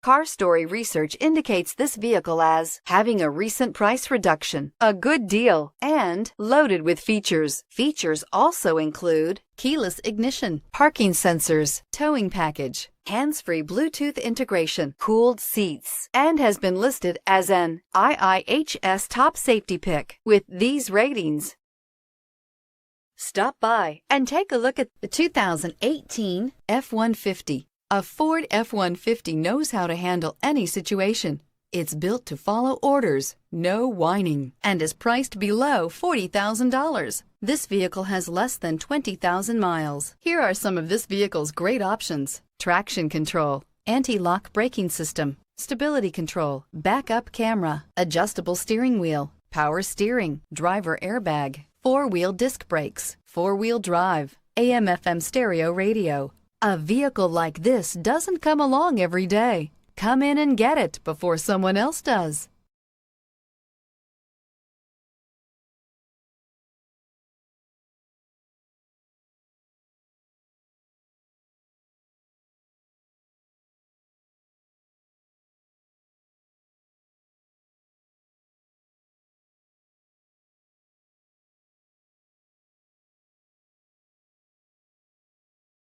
Car Story research indicates this vehicle as having a recent price reduction, a good deal, and loaded with features. Features also include keyless ignition, parking sensors, towing package, hands-free Bluetooth integration, cooled seats, and has been listed as an IIHS top safety pick with these ratings. Stop by and take a look at the 2018 F-150. A Ford F-150 knows how to handle any situation. It's built to follow orders, no whining, and is priced below $40,000. This vehicle has less than 20,000 miles. Here are some of this vehicle's great options: traction control, anti-lock braking system, stability control, backup camera, adjustable steering wheel, power steering, driver airbag, four-wheel disc brakes, four-wheel drive, AM/FM stereo radio. A vehicle like this doesn't come along every day. Come in and get it before someone else does.